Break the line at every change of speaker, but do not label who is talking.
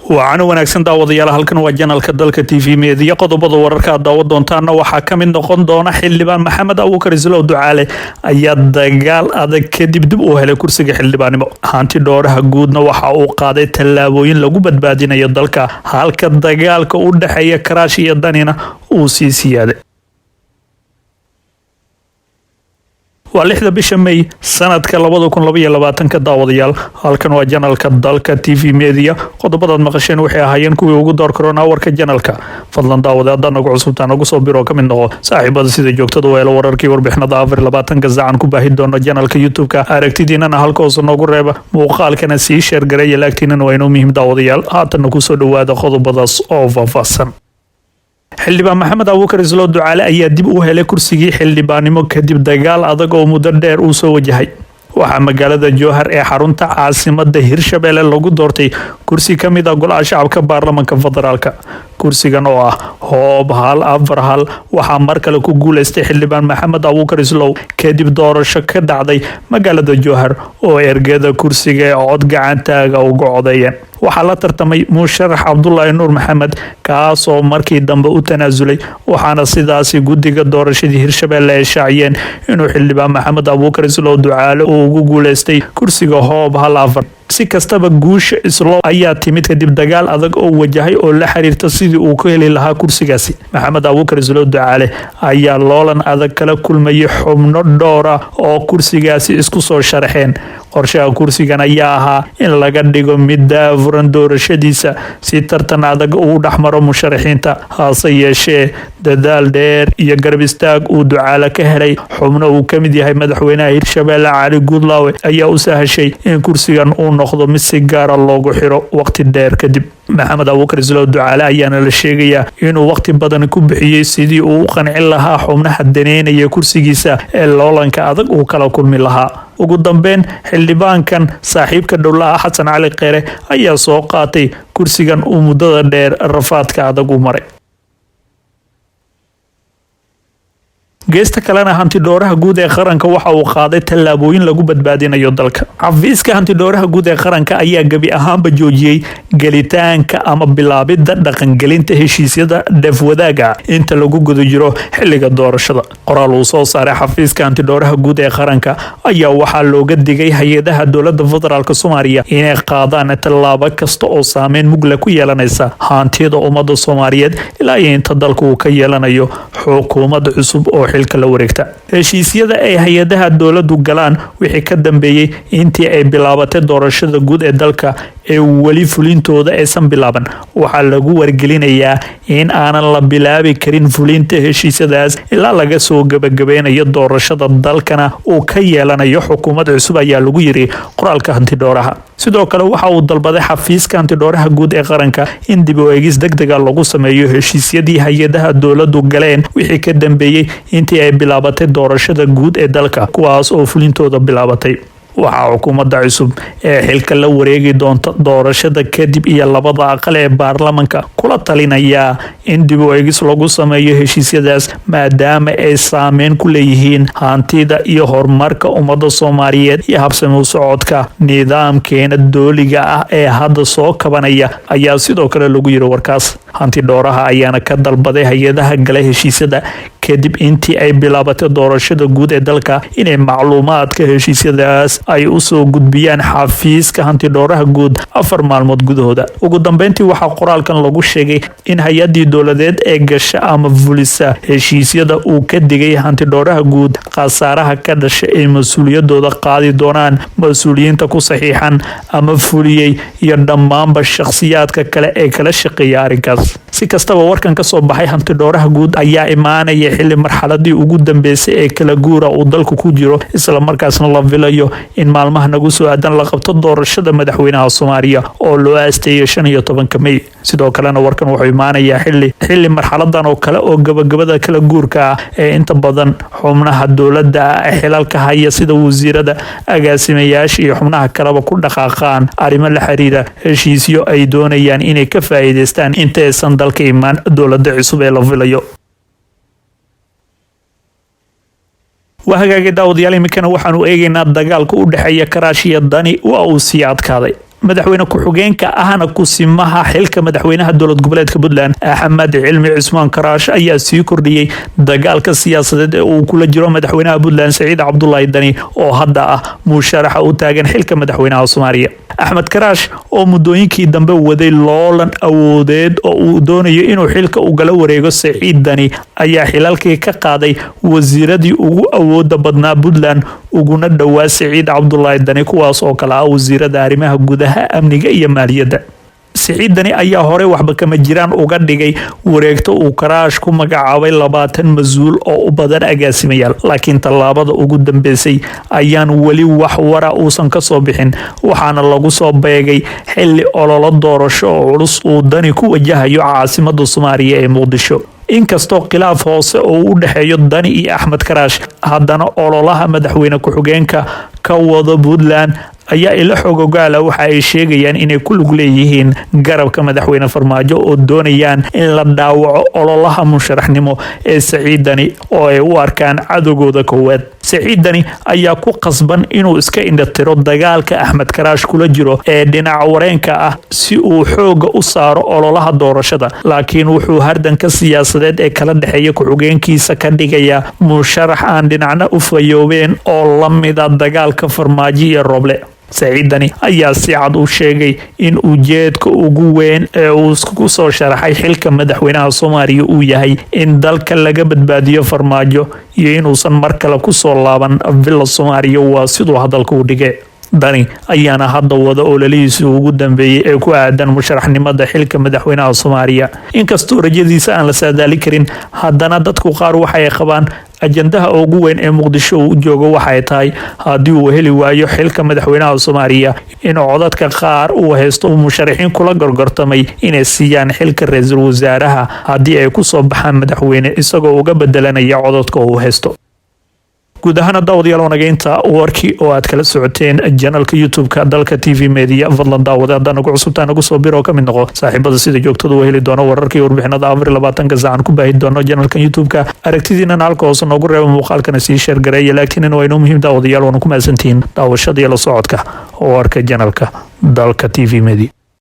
waana wanaagsan daawadayaal halkan waa janalka dalka TV media qodobada wararka daawad doontaana waxaa kamid noqon doona xildhibaan Maxamed Abuukar Islow Ducaale ayaa dagaal adag kadib dib u helay kursiga xildhibaanimo hanti dhooraha guudna waxa uu qaaday tallaabooyin lagu badbaadinayo dalka halka dagaalka u dhaxeeya Karaash iyo Danina uu sii siyaaday waa 6 bisha May sanadka 2022 daawadayaal halkan waa janalka dalka TV media qodobada maqasheen waxay ahaayeen kuwii ugu door corona warka janalka fadlan daawadayaal nagu cusubtaan ugu soo biro kamid noqo saaxiibada sida joogtada weelo wararkii warbixinada 24 gazacan ku baahi doona janalka YouTube-ka aragtidiinana halkaas noogu reeba muuqaalkana sii share gareeya laagtiinana waa inuu muhiim daawadayaal haatan ku soo dhawaada qodobadaas oo faahfaahsan xildhibaan Maxamed Abuukar Islow Ducaale ayaa dib u helay kursigii xildhibaanimo kadib dagaal adag oo muddo dheer uu soo wajahay waxaa magaalada Jowhar ee xarunta caasimadda Hirshabelle lagu doortay kursi kamid ah golaha shacabka baarlamaanka federaalka kursigan oo ah hoob hal afar hal waxaa mar kale ku guuleystay xildhibaan Maxamed Abuukar Islow kadib doorasho ka dhacday magaalada Jowhar oo ergada kursiga ee cod gacantaaga uga codeeyeen waxaa la tartamay musharax Cabdullaahi Nuur Maxamed kaas oo markii dambe u tanaasulay waxaana sidaasi guddiga doorashadii Hirshabelle ay shaaciyeen inuu xildhibaan Maxamed Abuukar Islow Ducaale uu ugu guuleystay kursiga hoob hal afar si kastaba guusha Islow ayaa timid kadib dagaal adag oo wajahay oo la xiriirta sidii uu ku heli lahaa kursigaasi Maxamed Abuukar Islow Ducaale ayaa loolan adag kala kulmay xubno dhowr ah oo kursigaasi isku soo sharaxeen qorshaha kursigan ayaa ahaa in laga dhigo mid daafuran doorashadiisa si tartan adag uu dhaxmaro musharaxiinta hase yeeshee dadaal dheer iyo garab istaag uu Ducaale ka helay xubno uu kamid yahay madaxweynaha Hirshabelle Cali Guudlaawe ayaa u sahashay in kursigan uu noqdo mid si gaar ah loogu xiro waqti dheer kadib Maxamed Abuukar Islow Ducaale ayaana la sheegayaa inuu waqti badan ku bixiyay sidii uu u qancin lahaa xubnaha daneynaya kursigiisa ee loolanka adag uu kala kulmi lahaa ugu dambeyn xildhibaankan saaxiibka dowladda Xasan Cali Qeere ayaa soo qaatay kursigan uu muddada dheer rafaadka adag u maray geesta kalena hanti dhooraha guud ee qaranka waxa uu qaaday tallaabooyin lagu badbaadinayo dalka xafiiska hanti dhooraha guud ee qaranka ayaa gabi ahaanba joojiyay gelitaanka ama bilaabida dhaqangelinta heshiisyada dafwadaaga inta lagu guda jiro xilliga doorashada qoraal uu soo saaray xafiiska hanti dhooraha guud ee qaranka ayaa waxaa looga digay hay'adaha dowladda federaalka Soomaaliya inay qaadaan tallaabo kasta oo saameyn mug leh ku yeelanaysa hantida ummadda Soomaaliyeed ilaa inta dalku uu ka yeelanayo xukuumad cusub oo xilka la wareegta heshiisyada ay hay'adaha dowladdu galaan wixii ka dambeeyay intii ay bilaabatay doorashada guud ee dalka ee wali fulintooda aysan bilaaban waxaa lagu wargelinayaa in aanan la bilaabi karin fulinta heshiisyadaas ilaa laga soo gabagabeynayo doorashada dalkana uu ka yeelanayo xukuumad cusub ayaa lagu yiri qoraalka hanti dhooraha sidoo kale waxa uu dalbaday xafiiska hanti dhooraha guud ee qaranka in dib u eegis degdeg ah lagu sameeyo heshiisyadii hay'adaha dowladdu galeen wixii ka dambeeyay intii ay bilaabatay doorashada guud ee dalka kuwaas oo fulintooda bilaabatay waxaa xukuumadda cusub ee xilka la wareegi doonta doorashada kadib iyo labada aqal ee baarlamaanka kula talinaya in dib u eegis lagu sameeyo heshiisyadaas maadaama ay saameyn ku leeyihiin hantida iyo horumarka ummadda Soomaaliyeed iyo habsami u socodka nidaamkeena dowliga ah ee hadda soo kabanaya ayaa sidoo kale lagu yiri warkaas hanti dhooraha ayaana ka dalbaday hay'adaha gala heshiisyada kadib intii ay bilaabatay doorashada guud ee dalka inay macluumaadka heshiisyadaas ay u soo gudbiyaan xafiiska hanti dhooraha guud 4 maalmood gudahooda ugu dambeyntii waxaa qoraalkan lagu sheegay in hay'adii dowladeed ee gasha ama fulisa heshiisyada uu ka digay hanti dhooraha guud khasaaraha ka dhashay ay mas'uuliyadooda qaadi doonaan mas'uuliyiinta ku saxiixan ama fuliyay iyo dhammaanba shakhsiyaadka kale ee kala shaqeeya arrinkaas si kastaba warkan ka soo baxay hanti dhooraha guud ayaa imaanaya xilli marxaladii ugu dambeysay ee kala guura uu dalku ku jiro isla markaasna la filayo in maalmaha nagu soo aadan la qabto doorashada madaxweynaha Soomaaliya oo loo aasteeyay 15 May sidoo kalena warkan wuxuu imaanayaa xilli marxaladan oo kale oo gabagabada kala guurka ah ee inta badan xubnaha dowladda xilalka haya sida wasiirada agaasimayaasha iyo xubnaha kaleba ku dhaqaaqaan arrimo la xiriira heshiisyo ay doonayaan inay ka faa'iideystaan intaysan dalka imaan dowladda cusub ee la filayo وهاجا داود يالي مكان وحنو ايجينا دقالك ودحيا كراشي الداني وأو سياد كاضي madaxweyne ku-xigeenka ahna kusimaha xilka madaxweynaha dowlad goboleedka Puntland Axmed Cilmi Cismaan Karaash ayaa sii kordhiyay dagaalka siyaasadeed ee uu kula jiro madaxweynaha Puntland Saciid Cabdullaahi Dani oo hadda ah musharaxa u taagan xilka madaxweynaha Soomaaliya. Axmed Karaash oo muddooyinkii dambe waday loolan awoodeed oo uu doonayo inuu xilka u gala wareego Saciid Dani ayaa xilalkii ka qaaday wasiiradii ugu awooda badnaa Puntland uguna dhawaa Saciid Cabdullaahi Dani kuwaas oo kala ah wasiirada arrimaha gudaha, amniga iyo maaliyadda. Saciid Dani ayaa hore waxba kama jiraan uga dhigay wareegto uu Karaash ku magacaabay 20 mas'uul oo u badan agaasimayaal, laakiin tallaabada ugu dambeysay ayaan weli wax wara uusan ka soo bixin, waxaana lagu soo beegay xilli ololo doorasho oo culus uu Dani ku wajahayo caasimadda Soomaaliya ee Muqdisho. inkastoo khilaaf hoose oo u dhaxeeyo Dani iyo Axmed Karaash, haddana ololaha madaxweyne ku-xigeenka ka wada Puntland ayaa ila xogogaala waxa ay sheegayaan inay ku lug leeyihiin garabka madaxweyne Farmaajo oo doonayaan in la dhaawaco ololaha musharaxnimo ee Saciid Dani oo ay u arkaan cadowgooda koowaad. Saciid Dani ayaa ku qasban inuu iska indhatiro dagaalka Axmed Karaash kula jiro ee dhinaca wareenka ah si uu xooga u saaro ololaha doorashada, laakiin wuxuu hardanka siyaasadeed ee kala dhaxeeya ku-xigeenkiisa ka dhigaya musharax aan dhinacna u fayoobeen oo la mida dagaalka Farmaajo iyo Roble. Saciid Dani ayaa si cad u sheegay in ujeedka ugu weyn ee uu isku soo sharaxay xilka madaxweynaha Soomaaliya uu yahay in dalka laga badbaadiyo Farmaajo iyo inuusan mar kale ku soo laaban villa Soomaaliya, waa sidoo hadalka u dhigay. Dani ayaana hadda wada ololihiisa ugu dambeeyay ee ku aadan musharaxnimada xilka madaxweynaha Soomaaliya. Inkastoo rajadiisa aan la saadaali karin, haddana dadku qaar waxay qabaan ajandaha ugu weyn ee Muqdisho uu joogo waxay tahay haddii uu heli waayo xilka madaxweynaha Soomaaliya in codadka qaar uu haysto musharaxiin kula gorgortamay inay siiyaan xilka ra'iisul wasaaraha haddii ay ku soo baxaan madaxweyne isagoo uga bedelanaya codadka uu haysto. guud ahaan daawadayaal wanageynta warkii oo aad kala socoteen channelka YouTube-ka Dalka TV Media, fadlan daawada haddana ku cusubtaan ugu soo biro ka mid noqo saaxiibada sida joogtada u heli doono wararkii warbixinada 24 saacan ku baahi doono channelka YouTube-ka. aragtidiina halka hoose noogu reebo muuqaalkana sii share gareeya, laakiin waa inuu muhiim daawadayaal wana ku maasantiin daawashada iyo la socodka warka channelka Dalka TV Media.